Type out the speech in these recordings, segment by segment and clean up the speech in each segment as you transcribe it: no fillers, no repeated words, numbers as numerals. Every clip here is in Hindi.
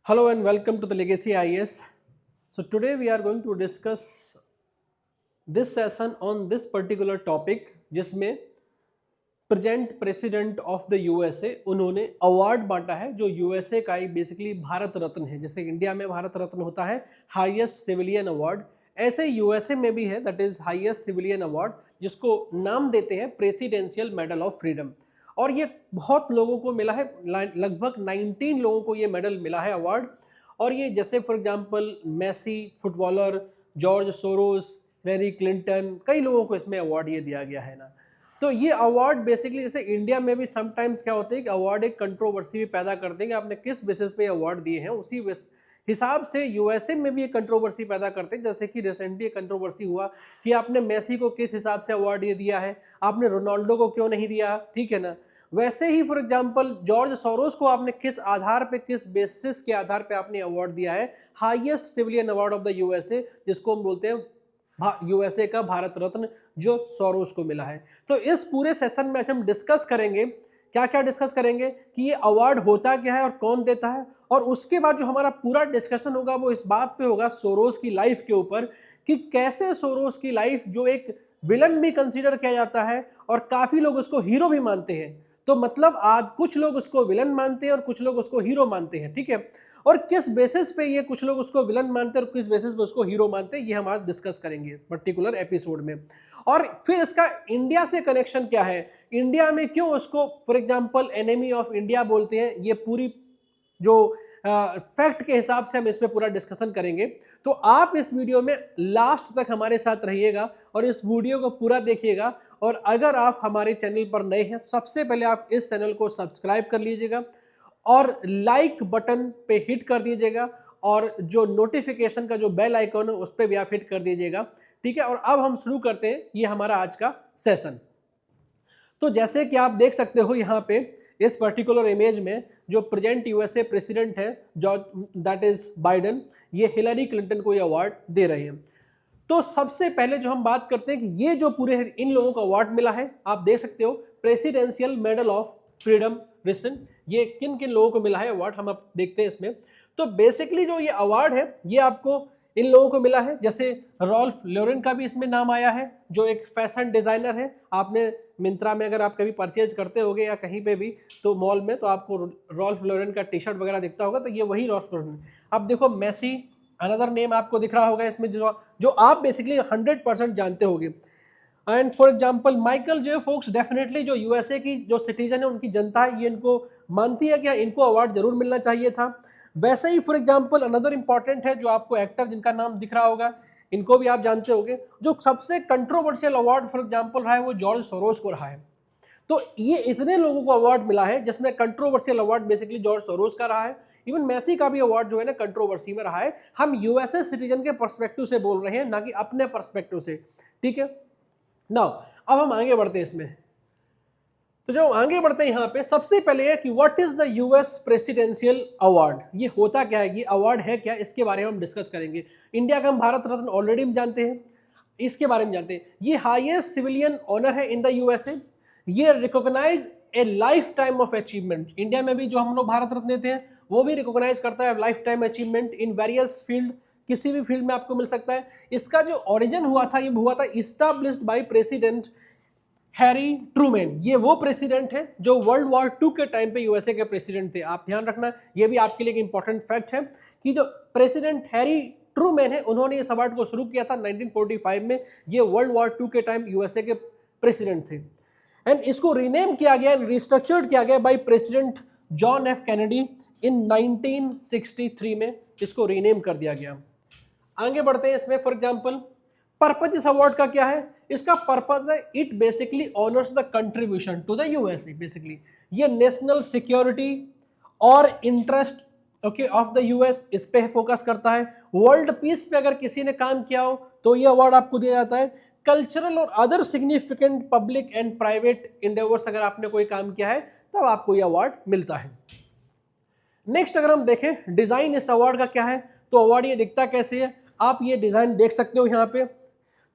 Hello and welcome to the Legacy IAS. So today we are going to discuss this session on this particular topic जिसमें present president of the USA उन्होंने अवार्ड बांटा है जो यूएसए का ही बेसिकली भारत रत्न है। जैसे इंडिया में भारत रत्न होता है हाईएस्ट सिविलियन अवार्ड, ऐसे यूएसए में भी है that is highest civilian award जिसको नाम देते हैं प्रेसिडेंशियल मेडल ऑफ फ्रीडम। और ये बहुत लोगों को मिला है, लगभग 19 लोगों को ये मेडल मिला है अवार्ड। और ये जैसे for example Messi footballer, George Soros, Hillary Clinton, कई लोगों को इसमें अवार्ड ये दिया गया है ना। तो ये अवार्ड बेसिकली जैसे इंडिया में भी समटाइम्स क्या होते हैं कि अवार्ड एक कंट्रोवर्सी भी पैदा करते हैं कि आपने किस बेसिस पे अवार्ड दिए हैं, उसी हिसाब से यूएसए में भी एक कंट्रोवर्सी पैदा करते हैं। जैसे कि रिसेंटली एक कंट्रोवर्सी हुआ कि आपने मेसी को किस हिसाब से अवार्ड ये दिया है, आपने रोनाल्डो को क्यों नहीं दिया, ठीक है ना। वैसे ही फॉर एग्जांपल जॉर्ज सोरोस को आपने किस आधार पे, किस बेसिस के आधार पे आपने अवार्ड दिया है, highest civilian award of the USA जिसको हम बोलते हैं यूएसए का भारत रत्न जो सोरोस को मिला है। तो इस पूरे सेशन में आज हम डिस्कस करेंगे, क्या क्या डिस्कस करेंगे कि ये अवार्ड होता क्या है और कौन देता है। और उसके बाद जो हमारा पूरा डिस्कशन होगा वो इस बात पे होगा सोरोस की लाइफ के ऊपर कि कैसे सोरोस की लाइफ जो एक विलन भी कंसीडर किया जाता है और काफी लोग उसको हीरो भी मानते हैं। तो मतलब आज कुछ लोग उसको विलन मानते हैं और कुछ लोग उसको हीरो मानते हैं, ठीक है। और किस बेसिस पे ये कुछ लोग उसको विलन मानते हैं और किस बेसिस पे उसको हीरो मानते हैं, ये हम आज डिस्कस करेंगे इस पर्टिकुलर एपिसोड में। और फिर इसका इंडिया से कनेक्शन क्या है, इंडिया में क्यों उसको for example enemy of India बोलते हैं, ये पूरी जो फैक्ट के हिसाब से हम इस पे पूरा डिस्कशन करेंगे। तो आप इस वीडियो में लास्ट तक हमारे साथ रहिएगा और इस वीडियो को पूरा देखिएगा। और अगर आप हमारे चैनल पर नए हैं तो सबसे पहले आप इस चैनल को सब्सक्राइब कर लीजिएगा और लाइक बटन पे हिट कर दीजिएगा और जो नोटिफिकेशन का जो बेल आइकॉन है उस पर भी आप हिट कर दीजिएगा, ठीक है। और अब हम शुरू करते हैं ये हमारा आज का सेशन। तो जैसे कि आप देख सकते हो यहाँ पे इस पर्टिकुलर इमेज में जो प्रेजेंट यूएसए प्रेसिडेंट है जॉर्ज दैट इज बाइडेन, ये हिलरी क्लिंटन को ये अवार्ड दे रहे हैं। तो सबसे पहले जो हम बात करते हैं कि ये जो पूरे इन लोगों को अवार्ड मिला है, आप देख सकते हो presidential medal of freedom recent, ये किन किन लोगों को मिला है अवार्ड हम अब देखते हैं इसमें। तो बेसिकली जो ये अवार्ड है ये आपको इन लोगों को मिला है, जैसे रॉल्फ लॉरेन का भी इसमें नाम आया है जो एक फैशन डिजाइनर है। आपने मिंत्रा में अगर आप कभी परचेज करते होगे या कहीं पे भी तो मॉल में, तो आपको रॉल्फ लॉरेन का टी शर्ट वगैरह दिखता होगा, तो ये वही रॉल्फ लॉरेन। अब देखो मेसी अनदर नेम आपको दिख रहा होगा इसमें जो आप बेसिकली 100% जानते होंगे। And for example Michael J Fox, definitely जो यूएसए की जो सिटीजन है उनकी जनता है ये इनको मानती है कि इनको अवार्ड जरूर मिलना चाहिए था। वैसे ही फॉर एग्जांपल अनदर इंपॉर्टेंट है जो आपको एक्टर जिनका नाम दिख रहा होगा, इनको भी आप जानते होंगे। जो सबसे कंट्रोवर्शियल अवार्ड फॉर एग्जांपल रहा है वो जॉर्ज सोरोस को रहा है। तो ये इतने लोगों को अवार्ड मिला है जिसमें controversial award basically George Soros का रहा है। इवन मेसी का भी अवार्ड जो है ना कंट्रोवर्सी में रहा है। हम यूएसए सिटीजन के पर्सपेक्टिव से बोल रहे हैं ना कि अपने पर्सपेक्टिव से, ठीक है। नाउ अब हम आगे बढ़ते हैं इसमें। तो जब आगे बढ़ते हैं यहाँ पे सबसे पहले है कि what is the US presidential award, ये होता क्या है, ये अवार्ड है क्या, इसके बारे में हम डिस्कस करेंगे। इंडिया का हम भारत रत्न ऑलरेडी हम जानते हैं, इसके बारे में जानते हैं। ये हाईएस्ट सिविलियन ऑनर है इन द यूएसए, ये recognise a lifetime of achievement. India में भी जो हम लोग भारत रत्न देते हैं वो भी रिकॉग्नाइज करता है life time achievement in various field, किसी भी फील्ड में आपको मिल सकता है। इसका जो ओरिजिन हुआ था ये हुआ था established by president Harry Trueman. ये वो प्रेसिडेंट है जो वर्ल्ड वॉर 2 के टाइम पे यूएसए के प्रेसिडेंट थे। आप ध्यान रखना, ये भी आपके लिए एक इंपॉर्टेंट फैक्ट है कि जो प्रेसिडेंट हैरी ट्रूमैन है उन्होंने इस अवार्ड को शुरू किया था 1945 में। ये वर्ल्ड वॉर 2 के टाइम यूएसए के प्रेसिडेंट थे। एंड इसको रीनेम किया गया, रिस्ट्रक्चर्ड किया गया by president John F Kennedy in 1963 में, इसको रीनेम कर दिया गया। आगे बढ़ते हैं इसमें। फॉर एग्जांपल पर्पज इस अवार्ड का क्या है, इसका पर्पज है it basically honours the contribution to the USA. Basically ये नेशनल सिक्योरिटी और interest okay of the US, इस पे फोकस करता है। वर्ल्ड पीस पे अगर किसी ने काम किया हो तो ये अवार्ड आपको दिया जाता है। कल्चरल और other significant public and private endeavours, अगर आपने कोई काम किया है तब आपको यह अवार्ड मिलता है। नेक्स्ट अगर हम देखें डिजाइन इस अवार्ड का क्या है, तो अवार्ड ये दिखता कैसे है, आप ये डिजाइन देख सकते हो यहाँ पे।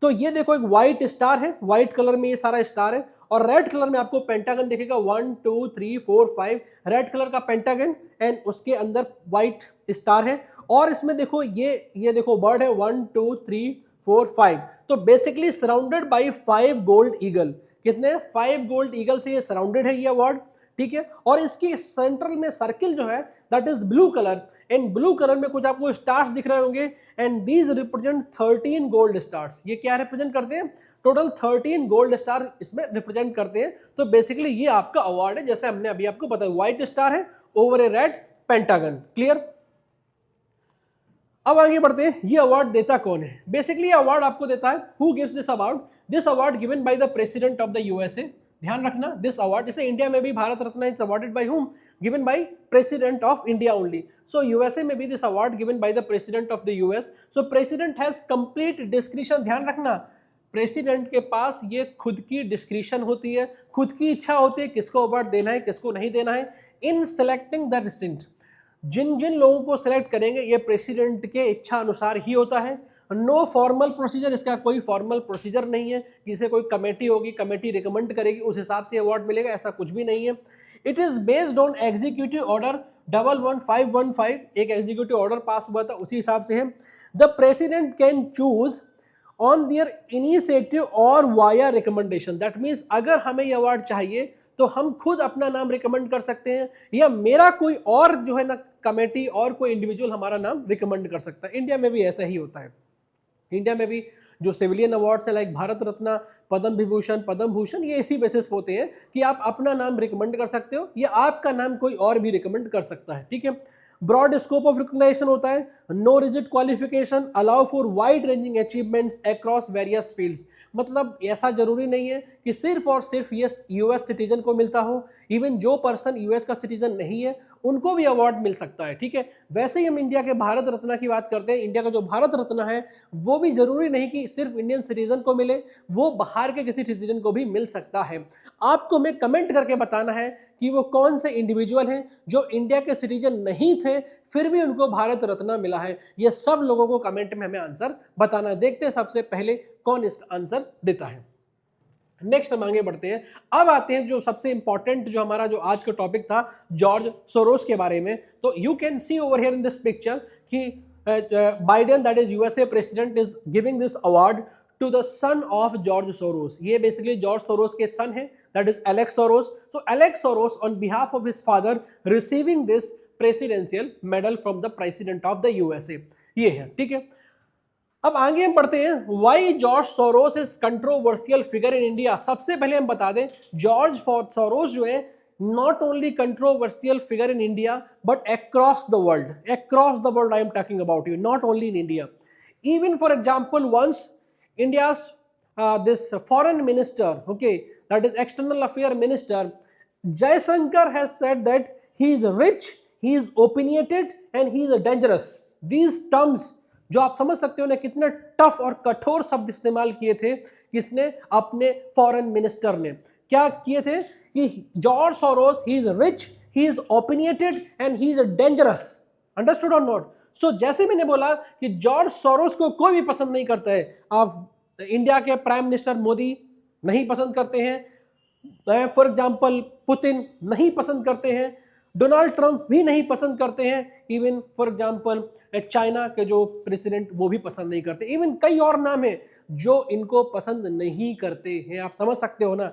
तो ये देखो एक व्हाइट स्टार है, व्हाइट कलर में ये सारा स्टार है और रेड कलर में आपको पेंटागन दिखेगा 1 2 3 4 5 रेड कलर का पेंटागन एंड उसके अंदर व्हाइट स्टार है। और इसमें देखो ये देखो बर्ड है 1 2 3 4 5, तो basically surrounded by 5 gold eagle. कितने? 5 गोल्ड ईगल से ये सराउंडेड है ये अवार्ड, ठीक है। और इसकी सेंट्रल में सर्किल जो है that is blue colour, and blue colour में कुछ आपको स्टार्स दिख रहे होंगे, and these represent 13 gold stars. ये क्या रिप्रेजेंट करते हैं? टोटल 13 गोल्ड स्टार इसमें रिप्रेजेंट करते हैं। तो बेसिकली ये आपका अवार्ड है, जैसे हमने अभी आपको बताया, व्हाइट स्टार है ओवर ए रेड पेंटागन। क्लियर? अब आगे बढ़ते हैं, ये अवार्ड देता कौन है? बेसिकली ये अवार्ड आपको देता है, who gives this award? This award given by the president of the USA. ध्यान रखना, दिस अवार्ड, जैसे इंडिया में भी Bharat Ratna is awarded by whom? Given by president of India only. So USA में भी this award given by the president of the US. So president has complete discretion. ध्यान रखना, प्रेसिडेंट के पास ये खुद की डिस्क्रिशन होती है, खुद की इच्छा होती है किसको अवार्ड देना है किसको नहीं देना है। इन सेलेक्टिंग द रिसेंट, जिन जिन लोगों को सिलेक्ट करेंगे ये प्रेसिडेंट के इच्छा अनुसार ही होता है। नो फॉर्मल प्रोसीजर, इसका कोई फॉर्मल प्रोसीजर नहीं है, जिसे कोई कमेटी होगी, कमेटी रिकमेंड करेगी, उस हिसाब से अवार्ड मिलेगा, ऐसा कुछ भी नहीं है। It is based on executive order 11515, एक एग्जीक्यूटिव ऑर्डर पास हुआ था, उसी हिसाब से है। The president can choose on their initiative और वाया रिकमेंडेशन। दैट मीन्स अगर हमें यह अवार्ड चाहिए तो हम खुद अपना नाम रिकमेंड कर सकते हैं, या मेरा कोई और जो है ना कमेटी और कोई इंडिविजुअल हमारा नाम रिकमेंड कर सकता है। इंडिया में भी ऐसा ही होता है। इंडिया में भी जो सिविलियन अवार्ड्स है लाइक भारत रत्न, पद्म विभूषण, पद्म भूषण, ये इसी बेसिस पे होते हैं कि आप अपना नाम रिकमेंड कर सकते हो या आपका नाम कोई और भी रिकमेंड कर सकता है, ठीक है। ब्रॉड स्कोप ऑफ रिकॉग्निशन होता है, no rigid qualification, allow for wide ranging achievements across various fields. मतलब ऐसा जरूरी नहीं है कि सिर्फ और सिर्फ ये यूएस सिटीजन को मिलता हो, इवन जो पर्सन यूएस का सिटीजन नहीं है उनको भी अवार्ड मिल सकता है, ठीक है। वैसे ही हम इंडिया के भारत रत्न की बात करते हैं, इंडिया का जो भारत रत्न है वो भी जरूरी नहीं कि सिर्फ इंडियन सिटीजन को मिले, वो बाहर के किसी सिटीजन को भी मिल सकता है। आपको मैं कमेंट करके बताना है कि वो कौन से इंडिविजुअल हैं जो इंडिया के सिटीजन नहीं थे फिर भी उनको भारत रत्न मिला है। ये सब लोगों को कमेंट में हमें आंसर बताना है। देखते हैं सबसे पहले कौन इसका आंसर देता है। नेक्स्ट हम आगे बढ़ते हैं। अब आते हैं जो सबसे इंपॉर्टेंट, जो हमारा जो आज का टॉपिक था जॉर्ज सोरोस के बारे में। तो you can see over here in this picture कि Biden that is USA president is giving this award to the son of George Soros. ये बेसिकली जॉर्ज सोरोस के सन है, that is Alex Soros. So Alex Soros on behalf of his father receiving this presidential medal from the president of the USA. ये है, ठीक है। अब आगे हम बढ़ते हैं, why George Soros is controversial figure in India. सबसे पहले हम बता दें जॉर्ज सोरोस जो है not only controversial figure in India but across the world. Across the world I am talking about you, not only in India. Even for example once India's this foreign minister, okay, that is external affair minister Jaishankar has said that he is rich, he is opinionated and he is dangerous. These terms जो आप समझ सकते हो ना कितने टफ और कठोर शब्द इस्तेमाल किए थे किसने? अपने फॉरेन मिनिस्टर ने। क्या किए थे कि George Soros he is rich, he is opinionated and he is dangerous. Understood और नॉट? सो जैसे मैंने बोला कि जॉर्ज सोरोस को कोई भी पसंद नहीं करता है। आप इंडिया के प्राइम मिनिस्टर मोदी नहीं पसंद करते हैं, फॉर एग्जाम्पल पुतिन नहीं पसंद करते हैं, डोनाल्ड ट्रंप भी नहीं पसंद करते हैं, इवन फॉर एग्जाम्पल चाइना के जो प्रेसिडेंट वो भी पसंद नहीं करते, इवन कई और नाम है जो इनको पसंद नहीं करते हैं। आप समझ सकते हो ना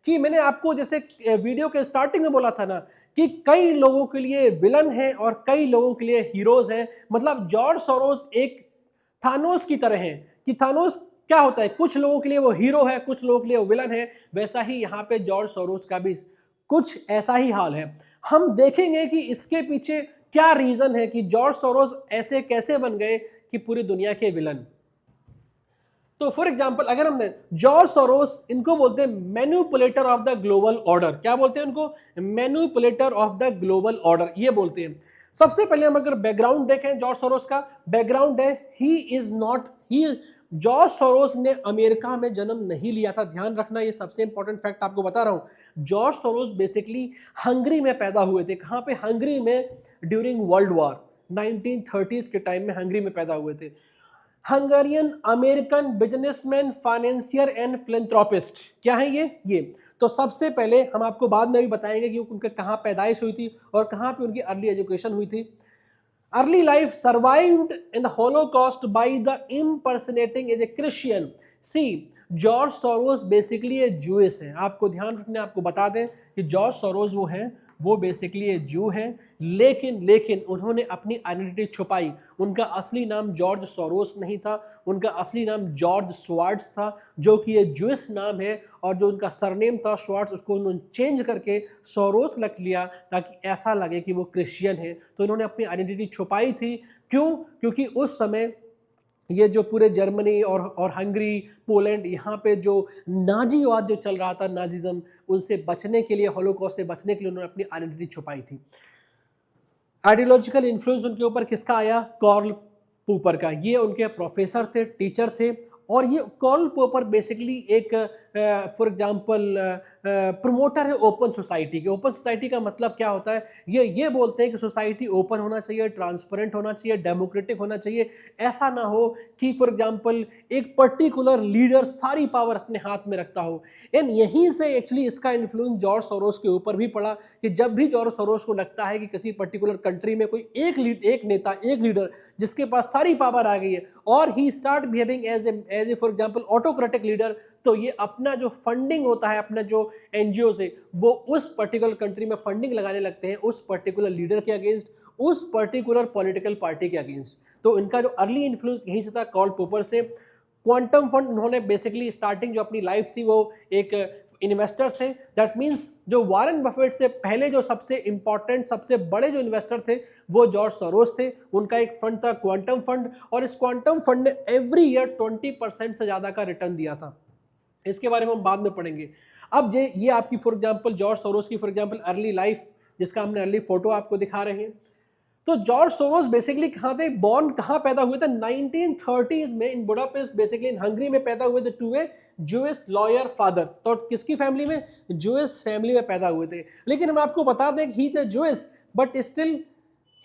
कि मैंने आपको जैसे वीडियो के स्टार्टिंग में बोला था ना कि कई लोगों के लिए विलन है और कई लोगों के लिए हीरोज हैं। मतलब जॉर्ज सोरोस एक थानोस की तरह है कि थानोस क्या होता है, कुछ लोगों के लिए वो हीरो है, कुछ लोगों के लिए वो विलन है। वैसा ही यहाँ पे जॉर्ज सोरोस का भी कुछ ऐसा ही हाल है। हम देखेंगे कि इसके पीछे क्या रीजन है कि जॉर्ज सोरोस ऐसे कैसे बन गए कि पूरी दुनिया के विलन। तो फॉर एग्जांपल अगर हम जॉर्ज सोरोस, इनको बोलते हैं manipulator of the global order. क्या बोलते हैं उनको? Manipulator of the global order, ये बोलते हैं। सबसे पहले हम अगर बैकग्राउंड देखें जॉर्ज सोरोस का, बैकग्राउंड है जॉर्ज सोरोस ने अमेरिका में जन्म नहीं लिया था। ध्यान रखना, ये सबसे इंपॉर्टेंट फैक्ट आपको बता रहा हूं। जॉर्ज सोरोस बेसिकली हंगरी में पैदा हुए थे। कहां पे? हंगरी में, ड्यूरिंग वर्ल्ड वॉर 1930s के टाइम में हंगरी में पैदा हुए थे। Hungarian American businessman, financier and philanthropist. क्या है ये? तो सबसे पहले हम आपको बाद में भी बताएंगे कि उनका कहाँ पैदाइश हुई थी और कहाँ पे उनकी अर्ली एजुकेशन हुई थी। Early life survived in the Holocaust by the impersonating as a Christian. See, George Soros basically ये जूइश है। आपको ध्यान रखना, आपको बता दें कि जॉर्ज सोरोस वो हैं, वो बेसिकली ये जू हैं, लेकिन उन्होंने अपनी आइडेंटिटी छुपाई। उनका असली नाम जॉर्ज सोरोस नहीं था, उनका असली नाम जॉर्ज स्वार्ट्स था, जो कि ये जूइश नाम है, और जो उनका सरनेम था स्वार्ट्स, उसको उन्होंने चेंज करके सोरोस रख लिया ताकि ऐसा लगे कि वो क्रिश्चियन है। तो इन्होंने अपनी आइडेंटिटी छुपाई थी। क्यों? क्योंकि उस समय ये जो पूरे जर्मनी और हंगरी, पोलैंड, यहाँ पे जो नाजीवाद जो चल रहा था, नाजिज्म, उनसे बचने के लिए, हॉलोकॉस्ट से बचने के लिए उन्होंने अपनी आइडेंटिटी छुपाई थी। आइडियोलॉजिकल इन्फ्लुएंस उनके ऊपर किसका आया? कार्ल पोपर का। ये उनके प्रोफेसर थे, टीचर थे, और ये कार्ल पोपर बेसिकली एक फॉर एग्जांपल प्रमोटर है ओपन सोसाइटी के। ओपन सोसाइटी का मतलब क्या होता है? ये बोलते हैं कि सोसाइटी ओपन होना चाहिए, ट्रांसपेरेंट होना चाहिए, डेमोक्रेटिक होना चाहिए। ऐसा ना हो कि फॉर एग्जांपल एक पर्टिकुलर लीडर सारी पावर अपने हाथ में रखता हो। एंड यहीं से एक्चुअली इसका इन्फ्लुएंस जॉर्ज सोरोस के ऊपर भी पड़ा कि जब भी जॉर्ज सोरोस को लगता है कि किसी पर्टिकुलर कंट्री में कोई एक नेता, एक लीडर जिसके पास सारी पावर आ गई है, और he start behaving as a for example autocratic leader, तो ये अपना जो फंडिंग होता है, अपना जो एनजीओ से, वो उस पर्टिकुलर कंट्री में फंडिंग लगाने लगते हैं उस पर्टिकुलर लीडर के अगेंस्ट, उस पर्टिकुलर पॉलिटिकल पार्टी के अगेंस्ट। तो इनका जो अर्ली इन्फ्लुएंस यहीं से था, कार्ल पोपर से। क्वांटम फंड, उन्होंने बेसिकली स्टार्टिंग जो अपनी लाइफ थी वो एक इन्वेस्टर थे। दैट मीन्स जो वारेन बफेट से पहले जो सबसे इंपॉर्टेंट, सबसे बड़े जो इन्वेस्टर थे वो जॉर्ज सोरोस थे। उनका एक फंड था क्वांटम फंड, और इस क्वांटम फंड ने एवरी ईयर 20% से ज्यादा का रिटर्न दिया था। इसके बारे में हम बाद में पढ़ेंगे। अब ये आपकी फॉर एग्जांपल जॉर्ज सोरोस की फॉर एग्जांपल अर्ली लाइफ, जिसका हमने अर्ली फोटो आपको दिखा रहे हैं। तो जॉर्ज सोरोस बेसिकली कहाँ थे, बॉर्न कहाँ पैदा हुए थे? 1930s में in Budapest, basically in Hungary में पैदा हुए थे, to a Jewish lawyer father. तो किसकी फैमिली में? जूइश फैमिली में पैदा हुए थे। लेकिन हम आपको बता दें कि ही थे Jewish, but still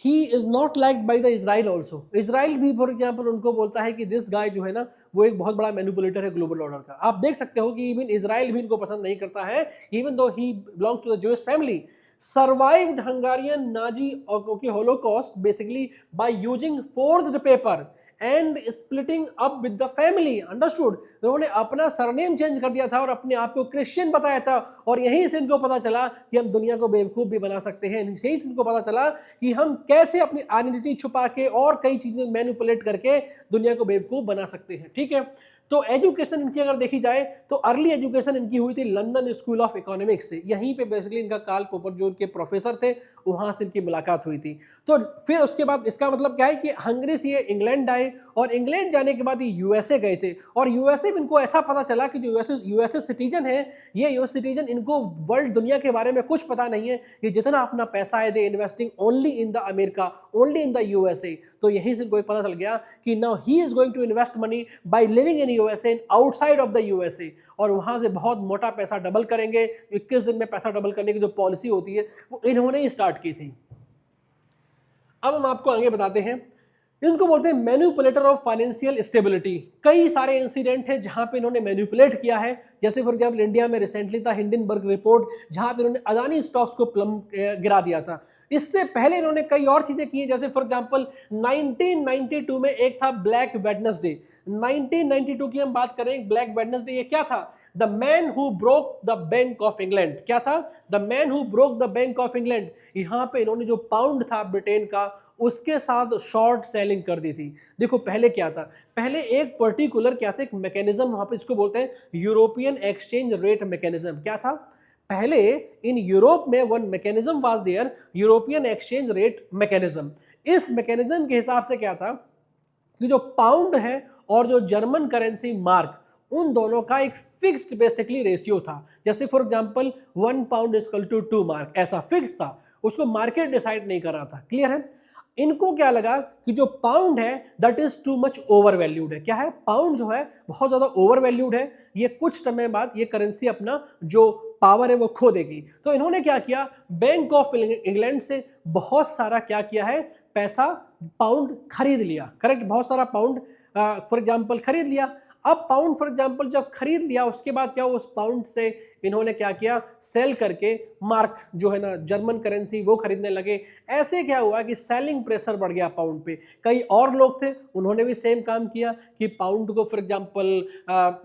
he is not liked by the Israel also. Israel भी फॉर एग्जाम्पल उनको बोलता है कि दिस गाय जो है ना, वो एक बहुत बड़ा मैनिपुलेटर है ग्लोबल ऑर्डर का। आप देख सकते हो कि इवन इजराइल भी इनको पसंद नहीं करता है, even though he belongs to the Jewish family. Survived Hungarian Nazi Holocaust basically by using forged paper and splitting up with the family. Understood? उन्होंने अपना सरनेम चेंज कर दिया था और अपने आप को क्रिश्चियन बताया था, और यहीं से इनको पता चला कि हम दुनिया को बेवकूफ़ भी बना सकते हैं। यहीं से इनको पता चला कि हम कैसे अपनी आइडेंटिटी छुपा के और कई चीज़ें मैनिपुलेट करके दुनिया को बेवकूफ़ बना सकते हैं। ठीक है, तो एजुकेशन इनकी अगर देखी जाए तो अर्ली एजुकेशन इनकी हुई थी लंदन स्कूल ऑफ इकोनॉमिक्स से। यहीं पे बेसिकली इनका कार्ल पोपर जो इनके प्रोफेसर थे, वहां से इनकी मुलाकात हुई थी। तो फिर उसके बाद इसका मतलब क्या है कि हंगरी से ये इंग्लैंड आए, और इंग्लैंड जाने के बाद ये यूएसए गए थे, और यूएसए में इनको ऐसा पता चला कि जो यूएसए सिटीजन है, ये यूएस सिटीजन, इनको वर्ल्ड दुनिया के बारे में कुछ पता नहीं है। ये जितना अपना पैसा है they investing only in the America, only in the USA. तो यहीं से इनको पता चल गया कि now he is going to invest money by living in USA, outside of the USA, और वहां से बहुत मोटा पैसा डबल करेंगे। 21 दिन में पैसा डबल करने की जो पॉलिसी होती है वो इन्होंने ही स्टार्ट की थी। अब हम आपको आगे बताते हैं, इनको बोलते हैं मैनिपुलेटर ऑफ फाइनेंशियल स्टेबिलिटी। कई सारे इंसिडेंट हैं जहां पे इन्होंने मैनिपुलेट किया है। जैसे फॉर एग्जांपल इंडिया में रिसेंटली था हिंडनबर्ग रिपोर्ट, जहां पे इन्होंने अदानी स्टॉक्स को गिरा दिया था। इससे पहले इन्होंने कई और चीजें की हैं, जैसे फॉर एग्जांपल 1992 में एक था ब्लैक वेडनेसडे। 1992 की हम बात करें, ब्लैक वेडनेसडे ये क्या था? The man who broke the bank of England. क्या था? The man who broke the bank of England. यहां पे इन्होंने जो पाउंड था ब्रिटेन का, उसके साथ शॉर्ट सेलिंग कर दी थी। देखो पहले क्या था, पहले एक पर्टिकुलर क्या था, एक मैकेनिज्म वहां पे, इसको बोलते हैं यूरोपियन एक्सचेंज रेट मैकेनिज्म। क्या था? पहले इन यूरोप में one mechanism was there, European exchange rate mechanism. इस मैकेनिज्म के हिसाब से क्या था कि जो पाउंड है और जो जर्मन करेंसी मार्क, उन दोनों का एक फिक्स्ड बेसिकली रेशियो था। जैसे for example 1 pound equal to 2 mark, ऐसा फिक्स था, उसको मार्केट डिसाइड नहीं कर रहा था। क्लियर है? इनको क्या लगा कि जो पाउंड है that is too much over valued है। क्या है? पाउंड जो है बहुत ज्यादा ओवर वैल्यूड है, ये कुछ समय बाद ये करेंसी अपना जो पावर है वो खो देगी। तो इन्होंने क्या किया, बैंक ऑफ इंग्लैंड से बहुत सारा क्या किया है, पैसा पाउंड खरीद लिया। करेक्ट, बहुत सारा पाउंड फॉर एग्जांपल खरीद लिया। अब पाउंड फॉर एग्जांपल जब खरीद लिया उसके बाद क्या हुआ, उस पाउंड से इन्होंने क्या किया, सेल करके मार्क जो है ना जर्मन करेंसी वो खरीदने लगे। ऐसे क्या हुआ कि सेलिंग प्रेशर बढ़ गया पाउंड पे। कई और लोग थे उन्होंने भी सेम काम किया कि पाउंड को फॉर एग्जांपल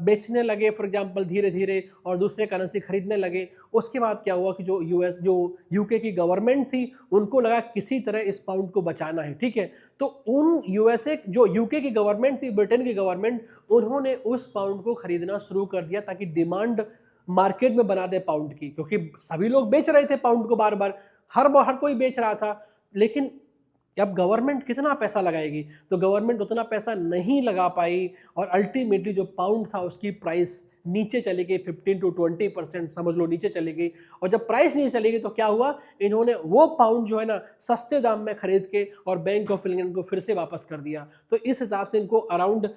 बेचने लगे फॉर एग्जांपल धीरे धीरे, और दूसरे करेंसी खरीदने लगे। उसके बाद क्या हुआ कि जो यूके की गवर्नमेंट थी उनको लगा किसी तरह इस पाउंड को बचाना है, ठीक है। तो उन यूएसए जो यूके की गवर्नमेंट थी, ब्रिटेन की गवर्नमेंट, उन्होंने उस पाउंड को खरीदना शुरू कर दिया ताकि डिमांड मार्केट में बना दे पाउंड की, क्योंकि सभी लोग बेच रहे थे पाउंड को, बार बार हर कोई बेच रहा था। लेकिन अब गवर्नमेंट कितना पैसा लगाएगी, तो गवर्नमेंट उतना पैसा नहीं लगा पाई और अल्टीमेटली जो पाउंड था उसकी प्राइस नीचे चली गई, 15 to 20% समझ लो नीचे चली गई। और जब प्राइस नीचे चली गई तो क्या हुआ, इन्होंने वो पाउंड जो है ना सस्ते दाम में खरीद के और बैंक ऑफ इंग्लैंड को फिर से वापस कर दिया। तो इस हिसाब से इनको अराउंड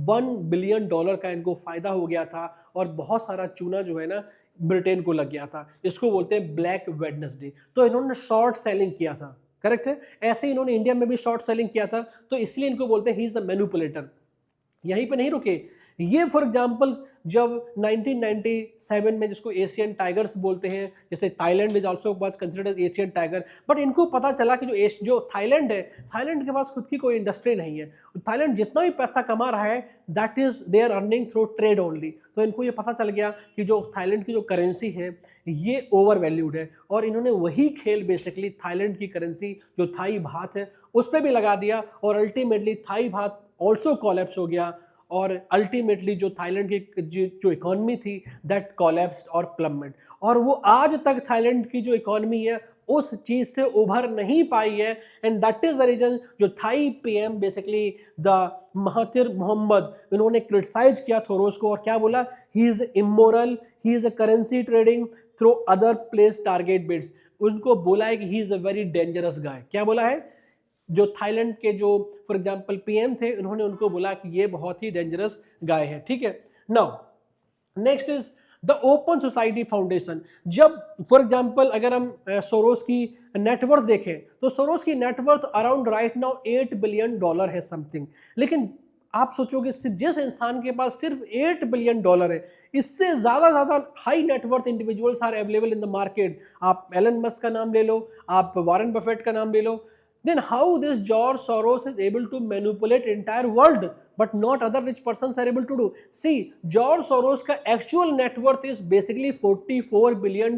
$1 बिलियन का इनको फायदा हो गया था, और बहुत सारा चूना जो है ना ब्रिटेन को लग गया था। इसको बोलते हैं ब्लैक वेडनेसडे। तो इन्होंने शॉर्ट सेलिंग किया था, करेक्ट है। ऐसे ही इन्होंने इंडिया में भी शॉर्ट सेलिंग किया था, तो इसलिए इनको बोलते हैं ही इज द मैनिपुलेटर। यहीं पे नहीं रुके, ये फॉर एग्जांपल जब 1997 में, जिसको एशियन टाइगर्स बोलते हैं, जैसे Thailand is also was considered as Asian tiger, but इनको पता चला कि जो थाईलैंड है, थाईलैंड के पास खुद की कोई इंडस्ट्री नहीं है। थाईलैंड जितना भी पैसा कमा रहा है that is they are earning through trade only. तो इनको ये पता चल गया कि जो थाईलैंड की जो करेंसी है ये ओवर वैल्यूड है, और इन्होंने वही खेल बेसिकली थाईलैंड की करेंसी जो थाई बात है उस पर भी लगा दिया, और ultimately Thai baht also collapse हो गया, और अल्टीमेटली जो थाईलैंड की जो इकोनॉमी थी दैट कोलैप्स्ड और प्लम्मेट। और वो आज तक थाईलैंड की जो इकोनॉमी है उस चीज से उभर नहीं पाई है, and that is the reason जो Thai PM basically the Mahathir Mohamad, इन्होंने क्रिटिसाइज किया थोरोस को और क्या बोला, he is immoral, he is a currency trading through other place target bids. उनको बोला है कि he is a very dangerous guy. क्या बोला है, जो थाईलैंड के जो फॉर एग्जांपल पीएम थे उन्होंने उनको बोला कि ये बहुत ही डेंजरस गाय है, ठीक है। Now next is the open society foundation. जब फॉर एग्जांपल अगर हम सोरोस की नेटवर्थ देखें तो सोरोस की net worth around right now $8 billion है समथिंग। लेकिन आप सोचोगे जिस इंसान के पास सिर्फ $8 बिलियन है, इससे ज्यादा high net worth individuals are available in the market. आप एलन मस्क का नाम ले लो, आप वॉरेन बफेट का नाम ले लो, then how this George Soros is able to manipulate entire world but not other rich persons are able to do? See, George Soros का actual net worth is basically $44 billion,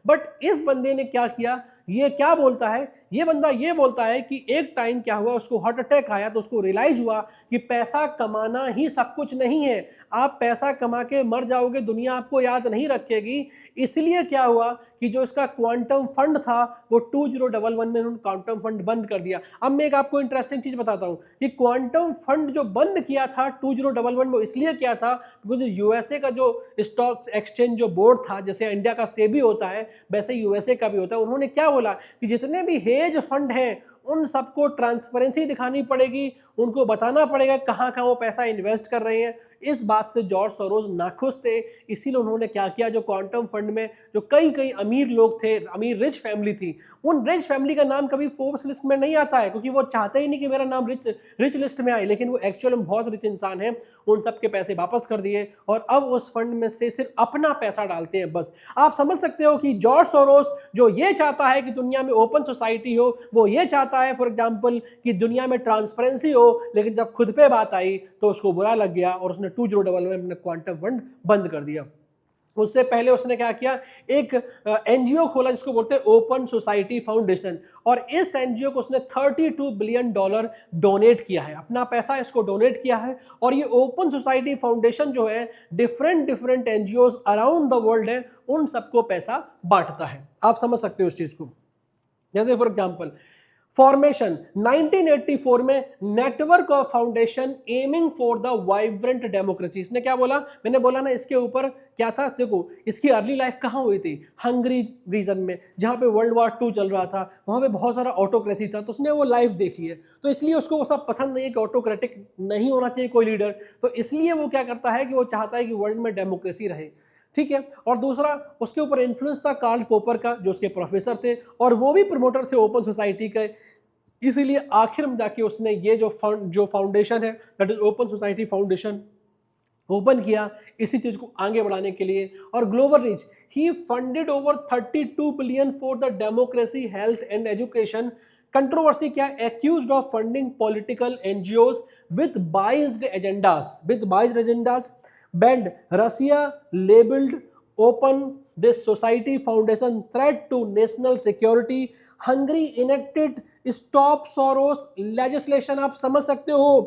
but इस बंदे ने क्या किया, ये क्या बोलता है, ये बंदा ये बोलता है कि एक टाइम क्या हुआ, उसको हार्ट अटैक आया तो उसको रियलाइज हुआ कि पैसा कमाना ही सब कुछ नहीं है, आप पैसा कमा के मर जाओगे, दुनिया आपको याद नहीं रखेगी। इसलिए क्या हुआ कि जो इसका क्वांटम फंड था वो 2011 में उन्होंने क्वांटम फंड बंद कर दिया। अब मैं एक आपको इंटरेस्टिंग चीज बताता हूं कि क्वांटम फंड जो बंद किया था 2011 में, इसलिए किया था क्योंकि यूएसए का जो स्टॉक एक्सचेंज जो बोर्ड था, जैसे इंडिया का सेबी होता है वैसे यूएसए का भी होता है, उन्होंने क्या बोला कि जितने भी हेज फंड हैं उन सबको ट्रांसपेरेंसी दिखानी पड़ेगी, उनको बताना पड़ेगा कहां कहां वो पैसा इन्वेस्ट कर रहे हैं। इस बात से जॉर्ज सोरोस नाखुश थे, इसीलिए उन्होंने क्या किया, जो क्वांटम फंड में जो कई अमीर लोग थे, अमीर रिच फैमिली थी, उन रिच फैमिली का नाम कभी फोर्ब्स लिस्ट में नहीं आता है क्योंकि वो चाहते ही नहीं कि मेरा नाम रिच लिस्ट में आए, लेकिन वो एक्चुअल में बहुत रिच इंसान है। उन सबके पैसे वापस कर दिए और अब उस फंड में से सिर्फ अपना पैसा डालते हैं बस। आप समझ सकते हो कि जॉर्ज सोरोस जो ये चाहता है कि दुनिया में ओपन सोसाइटी हो, वो ये चाहता है फॉर एग्जांपल कि दुनिया में ट्रांसपेरेंसी हो, लेकिन जब खुद पे बात आई तो उसको बुरा लग गया और उसने 2011 में अपना क्वांटम फंड बंद कर दिया। उससे पहले उसने क्या किया, एक एनजीओ खोला जिसको बोलते हैं ओपन सोसाइटी फाउंडेशन, और इस एनजीओ को उसने $32 बिलियन डोनेट किया है, अपना पैसा इसको डोनेट किया है। और ये ओपन सोसाइटी फाउंडेशन जो है different NGO around the world है, उन सबको पैसा बांटता है। आप समझ सकते हो उस चीज को। जैसे फॉर एग्जाम्पल फॉर्मेशन 1984 में network of foundation aiming for the vibrant democracy. इसने क्या बोला, मैंने बोला ना इसके ऊपर क्या था, देखो इसकी अर्ली लाइफ कहाँ हुई थी, हंगरी रीजन में, जहाँ पे वर्ल्ड वॉर 2 चल रहा था, वहाँ पे बहुत सारा ऑटोक्रेसी था, तो उसने वो लाइफ देखी है, तो इसलिए उसको वो सब पसंद नहीं है कि ऑटोक्रेटिक नहीं होना चाहिए कोई लीडर, तो इसलिए वो क्या करता है कि वो चाहता है कि वर्ल्ड में डेमोक्रेसी रहे, ठीक है। और दूसरा उसके ऊपर इन्फ्लुएंस था कार्ल पोपर का, जो उसके प्रोफेसर थे और वो भी प्रमोटर थे ओपन सोसाइटी के, इसीलिए आखिर में जाके उसने ये जो फाउंडेशन है that is open society foundation, open किया इसी चीज को आगे बढ़ाने के लिए। और global reach, he funded over 32 billion for the democracy, health and education. Controversy क्या? Accused of funding political NGOs with biased agendas, banned Russia labelled open this society foundation threat to national security, Hungary enacted stop Soros legislation. आप समझ सकते हो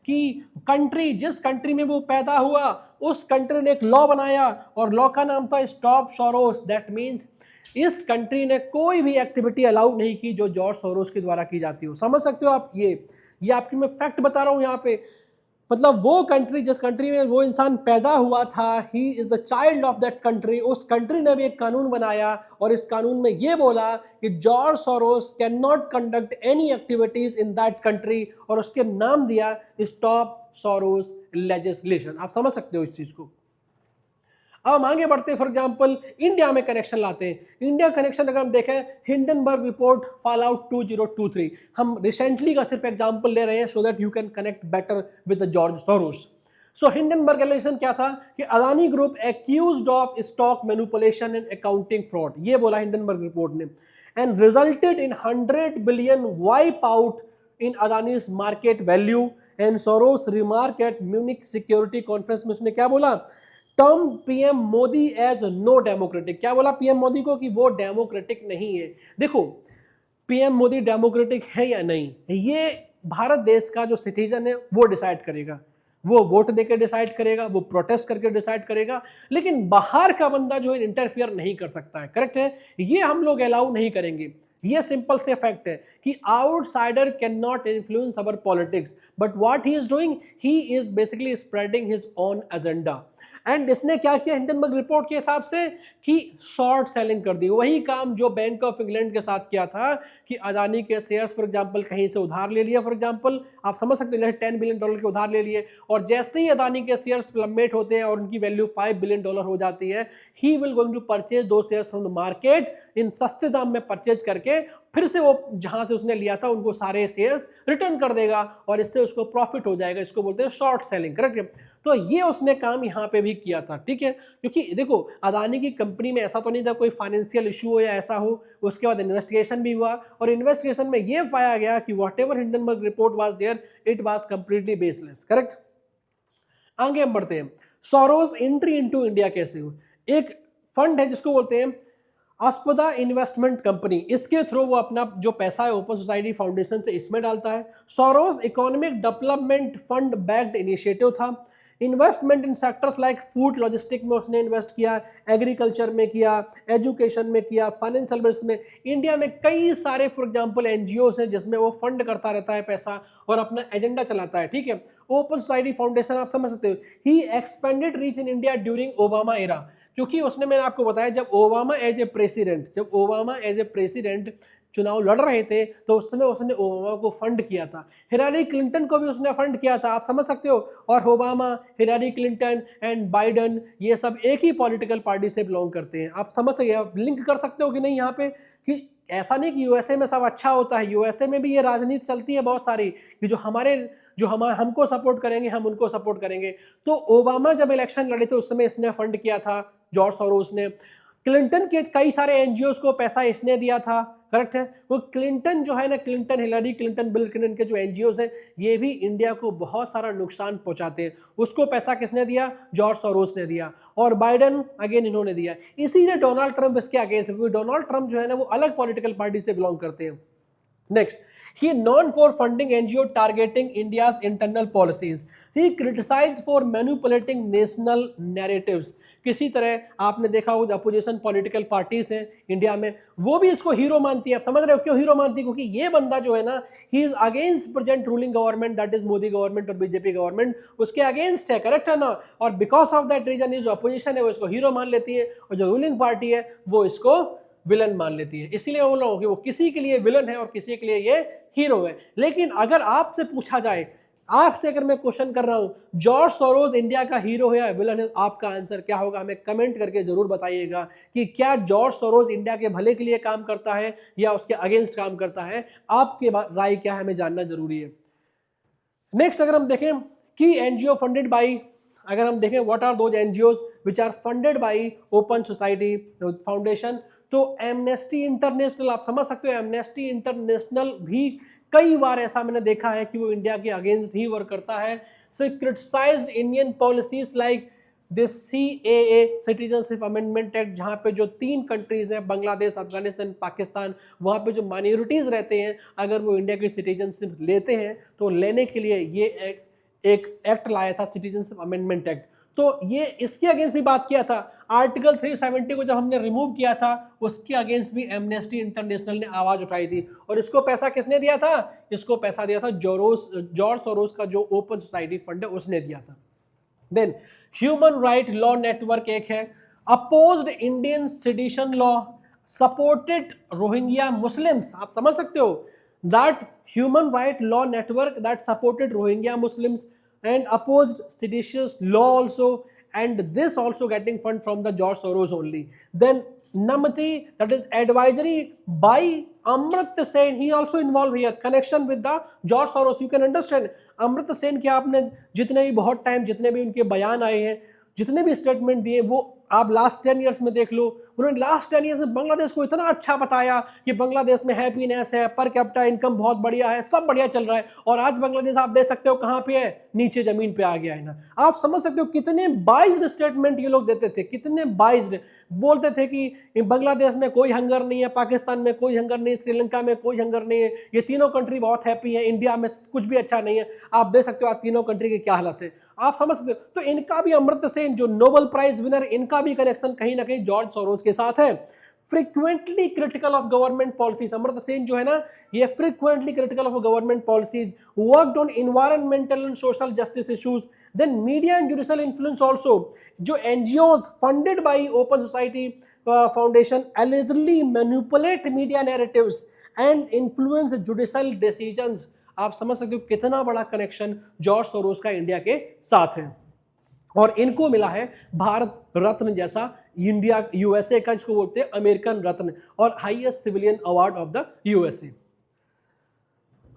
कि कंट्री, जिस कंट्री में वो पैदा हुआ उस कंट्री ने एक लॉ बनाया और लॉ का नाम था स्टॉप सोरोस। दैट मीन्स इस कंट्री ने कोई भी एक्टिविटी अलाउ नहीं की जो जॉर्ज सोरोस के द्वारा की जाती हो। समझ सकते हो आप? ये आपकी मैं फैक्ट बता रहा हूं यहाँ पे। मतलब वो कंट्री, जिस कंट्री में वो इंसान पैदा हुआ था, he is the child of that country, उस कंट्री ने भी एक कानून बनाया और इस कानून में ये बोला कि George Soros can not conduct any activities in that country, और उसके नाम दिया स्टॉप सोरोस लेजिस्लेशन। आप समझ सकते हो इस चीज को। अब हम आगे बढ़ते हैं, फॉर एग्जांपल इंडिया में कनेक्शन लाते हैं। इंडिया कनेक्शन अगर हम देखें, हिंडनबर्ग रिपोर्ट फॉल आउट 2023, हम रिसेंटली का सिर्फ एग्जांपल ले रहे हैं so that you can connect better with the George Soros. So Hindenburg relation क्या था कि Adani group accused of stock manipulation and accounting fraud, ये बोला हिंडनबर्ग रिपोर्ट ने, and resulted in 100 billion wipe out in Adani's market value. And Soros remark at Munich security conference में उसने क्या बोला? Term PM Modi as no democratic. क्या बोला पीएम मोदी को? कि वो डेमोक्रेटिक नहीं है। देखो, पीएम मोदी डेमोक्रेटिक है या नहीं, ये भारत देश का जो सिटीजन है वो डिसाइड करेगा। वो वोट देकर डिसाइड करेगा, वो प्रोटेस्ट करके डिसाइड करेगा, लेकिन बाहर का बंदा जो है इंटरफियर नहीं कर सकता है। करेक्ट है? ये हम लोग अलाउ नहीं करेंगे। ये सिंपल से फैक्ट है कि outsider can not influence our politics, but what he is doing, he is basically spreading his own agenda. And इसने क्या किया हिंडनबर्ग रिपोर्ट के हिसाब से कि शॉर्ट सेलिंग कर दी। वही काम जो बैंक ऑफ इंग्लैंड के साथ किया था कि अदानी के शेयर्स फॉर एग्जांपल कहीं से उधार ले लिया, फॉर एग्जांपल आप समझ सकते हो, $10 बिलियन के उधार ले लिए, और जैसे ही अदानी के शेयर्स प्लम्मेट होते हैं और उनकी वैल्यू $5 बिलियन हो जाती है, he will going to purchase दो शेयर्स फ्रॉम द मार्केट इन सस्ते दाम में परचेज करके फिर से वो जहां से उसने लिया था उनको सारे शेयर्स रिटर्न कर देगा और इससे उसको प्रॉफिट हो जाएगा। इसको बोलते हैं शॉर्ट सेलिंग। करेक्ट है? तो ये उसने काम यहाँ पे भी किया था। ठीक है? क्योंकि देखो, अदानी की कंपनी में ऐसा तो नहीं था कोई फाइनेंशियल इशू हो या ऐसा हो। उसके बाद इन्वेस्टिगेशन भी हुआ और इन्वेस्टिगेशन में ये पाया गया कि whatever Hindenburg report was there, it was completely baseless. Correct? आगे हम बढ़ते हैं। सोरोस एंट्री इनटू इंडिया कैसे हो? एक फंड है जिसको बोलते हैं आस्पदा इन्वेस्टमेंट कंपनी, इसके थ्रू वो अपना जो पैसा है ओपन सोसाइटी फाउंडेशन से इसमें डालता है। Soros economic development fund backed initiative था। Investment in sectors like food logistic में उसने इन्वेस्ट किया, एग्रीकल्चर में किया, एजुकेशन में किया, फाइनेंस सर्विस में। इंडिया में कई सारे फॉर एग्जांपल एनजीओस हैं जिसमें वो फंड करता रहता है पैसा और अपना एजेंडा चलाता है। ठीक है? ओपन सोसाइटी फाउंडेशन आप समझ सकते हो। He expanded reach in India during Obama era, क्योंकि उसने, मैंने आपको बताया, जब ओबामा एज ए प्रेसिडेंट चुनाव लड़ रहे थे तो उस समय उसने ओबामा को फंड किया था। हिलारी क्लिंटन को भी उसने फंड किया था। आप समझ सकते हो। और Obama, Hilari Clinton and Biden, ये सब एक ही पॉलिटिकल पार्टी से बिलोंग करते हैं। आप समझ सकते हो, आप लिंक कर सकते हो कि नहीं यहाँ पे, कि ऐसा नहीं कि यूएसए में सब अच्छा होता है। यूएसए में भी ये राजनीति चलती है बहुत सारी कि हमको सपोर्ट करेंगे, हम उनको सपोर्ट करेंगे। तो ओबामा जब इलेक्शन लड़े थे उस समय इसने फंड किया था, जॉर्ज सोरोस ने। क्लिंटन के कई सारे एनजीओस को पैसा इसने दिया था। करेक्ट है? वो क्लिंटन जो है ना, Clinton, Hillary Clinton, bill Clinton के जो एनजीओस हैं, ये भी इंडिया को बहुत सारा नुकसान पहुंचाते हैं। उसको पैसा किसने दिया? जॉर्ज सोरोस ने दिया। और बाइडन अगेन इन्होंने दिया। इसीलिए डोनाल्ड ट्रंप इसके अगेंस्ट है, क्योंकि डोनाल्ड ट्रंप जो है ना वो अलग पॉलिटिकल पार्टी से बिलोंग करते हैं। Next, he known for funding NGO targeting India's internal policies. He criticized for manipulating national narratives. किसी तरह आपने देखा होगा अपोजिशन पॉलिटिकल पार्टीज हैं इंडिया में, वो भी इसको हीरो मानती है। आप समझ रहे हो क्यों हीरो मानती है? क्योंकि ये बंदा जो है ना, he is against present ruling government, that is Modi government और बीजेपी गवर्नमेंट, उसके अगेंस्ट है। करेक्ट है ना? और बिकॉज ऑफ दैट रीजन जो अपोजिशन है वो इसको हीरो मान लेती है और जो रूलिंग पार्टी है वो इसको विलन मान लेती है। इसीलिए बोल रहा हूं कि वो किसी के लिए विलन है और किसी के लिए ये हीरो है। लेकिन अगर आपसे पूछा जाए, आपसे अगर मैं क्वेश्चन कर रहा हूं जॉर्ज सोरोस इंडिया का हीरो है या विलन है, आपका आंसर क्या होगा? हमें कमेंट करके जरूर बताइएगा कि क्या जॉर्ज सोरोस इंडिया के भले के लिए काम करता है या उसके अगेंस्ट काम करता है। आपकी राय क्या है हमें जानना जरूरी है। नेक्स्ट अगर हम देखें कि एनजीओ फंडेड बाई अगर हम देखें what are those NGOs which are funded by open society Foundation, तो एमनेस्टी इंटरनेशनल, आप समझ सकते हो एमनेस्टी इंटरनेशनल भी कई बार ऐसा मैंने देखा है कि वो इंडिया के अगेंस्ट ही वर्क करता है. So criticized Indian policies like this CAA citizenship amendment act, जहाँ पे जो 3 कंट्रीज हैं बांग्लादेश, अफगानिस्तान, पाकिस्तान, वहाँ पे जो माइनॉरिटीज रहते हैं अगर वो इंडिया की सिटीजनशिप लेते हैं तो लेने के लिए ये एक एक्ट लाया था, सिटीजनशिप अमेंडमेंट एक्ट. तो ये इसके अगेंस्ट भी बात किया था. आर्टिकल 370 को जब हमने रिमूव किया था उसके अगेंस्ट भी एमनेस्टी इंटरनेशनल ने आवाज उठाई थी. और इसको पैसा किसने दिया था? इसको पैसा दिया था जॉर्ज सोरोस का जो ओपन सोसाइटी फंड है उसने दिया था. Then human right law network एक है, opposed Indian sedition law, supported Rohingya Muslims. आप समझ सकते हो that human right law network that supported Rohingya Muslims and opposed seditious law also, and this also getting fund from the George Soros only. Then Namati, that is advisory by Amartya Sen, he also involved here, connection with the George Soros. You can understand अमृत सेन के आपने जितने भी बहुत टाइम जितने भी उनके बयान आए हैं, जितने भी स्टेटमेंट दिए, वो आप लास्ट 10 ईयर्स में देख लो. उन्होंने लास्ट 10 ईयर्स में बांग्लादेश को इतना अच्छा बताया कि बांग्लादेश में हैप्पीनेस है, पर कैपिटा इनकम बहुत बढ़िया है, सब बढ़िया चल रहा है. और आज बांग्लादेश आप देख सकते हो कहाँ पे है, नीचे जमीन पे आ गया है ना. आप समझ सकते हो कितने बाइज्ड स्टेटमेंट ये लोग देते थे, कितने बाइज्ड बोलते थे कि बांग्लादेश में कोई हंगर नहीं है, पाकिस्तान में कोई हंगर नहीं, श्रीलंका में कोई हंगर नहीं है, ये तीनों कंट्री बहुत हैप्पी है, इंडिया में कुछ भी अच्छा नहीं है. आप देख सकते हो आज तीनों कंट्री की क्या हालत है, आप समझ सकते हो. तो इनका भी, अमर्त्य सेन जो नोबेल प्राइज विनर, इनका भी कनेक्शन कहीं ना कहीं जॉर्ज सोरोस के साथ है. Frequently critical of government policies, Amartya Sen जो है ना ये frequently critical of government policies, worked on environmental and social justice issues. Then media and judicial influence also, जो NGOs funded by open society foundation allegedly manipulate media narratives and influence judicial decisions. आप समझ सकते हो कितना बड़ा कनेक्शन जॉर्ज सोरोस का इंडिया के साथ है. और इनको मिला है भारत रत्न जैसा, इंडिया यूएसए का जिसको बोलते हैं अमेरिकन रत्न, और highest civilian award of the USA.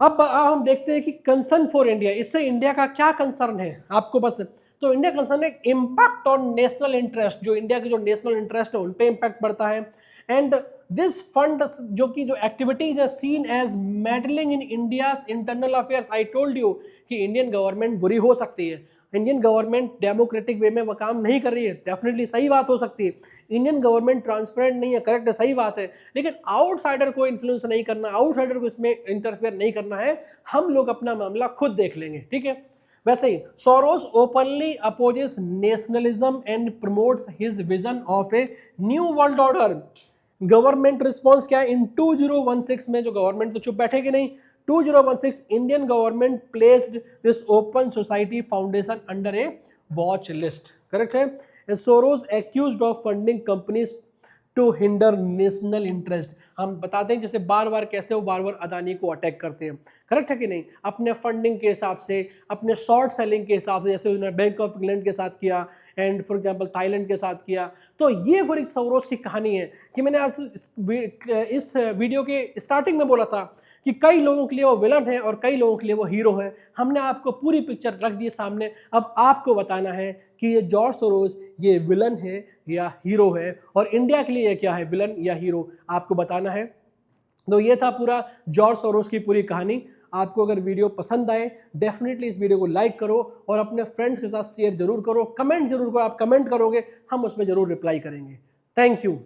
अब हम देखते हैं कि कंसर्न फॉर इंडिया, इससे इंडिया का क्या कंसर्न है आपको बस. तो इंडिया कंसर्न है इम्पैक्ट ऑन नेशनल इंटरेस्ट, जो इंडिया के जो नेशनल इंटरेस्ट है उन पे इम्पैक्ट पड़ता है. एंड दिस फंड जो कि जो एक्टिविटीज है seen as meddling in India's internal affairs. I told you कि इंडियन गवर्नमेंट बुरी हो सकती है, इंडियन गवर्नमेंट डेमोक्रेटिक वे में वो काम नहीं कर रही है, डेफिनेटली सही बात हो सकती है. इंडियन गवर्नमेंट ट्रांसपेरेंट नहीं है, करेक्ट है, सही बात है. लेकिन आउटसाइडर को इन्फ्लुएंस नहीं करना, आउटसाइडर को इसमें इंटरफेयर नहीं करना है, हम लोग अपना मामला खुद देख लेंगे, ठीक है. वैसे ही Soros openly opposes nationalism and promotes his vision of a new world order. Government response क्या है इन 2016 में, जो गवर्नमेंट तो चुप बैठेगी नहीं. 2016 Indian government placed this open society foundation under a watch list, correct है. Soros accused of funding companies to hinder national interest. हम बताते हैं जैसे बार बार कैसे वो बार बार अदानी को अटैक करते हैं, करेक्ट है कि नहीं, अपने फंडिंग के हिसाब से, अपने शॉर्ट सेलिंग के हिसाब से, जैसे उन्होंने बैंक ऑफ इंग्लैंड के साथ किया एंड फॉर एग्जांपल थाईलैंड के साथ किया. तो ये फॉर एक सोरोस की कहानी है कि मैंने आपसे इस वीडियो के स्टार्टिंग में बोला था कि कई लोगों के लिए वो विलन है और कई लोगों के लिए वो हीरो है. हमने आपको पूरी पिक्चर रख दी सामने, अब आपको बताना है कि ये जॉर्ज सोरोस ये विलन है या हीरो है, और इंडिया के लिए क्या है, विलन या हीरो, आपको बताना है. तो ये था पूरा जॉर्ज सोरोस की पूरी कहानी. आपको अगर वीडियो पसंद आए डेफिनेटली इस वीडियो को लाइक करो और अपने फ्रेंड्स के साथ शेयर जरूर करो, कमेंट जरूर करो. आप कमेंट करोगे हम उसमें जरूर रिप्लाई करेंगे. Thank you.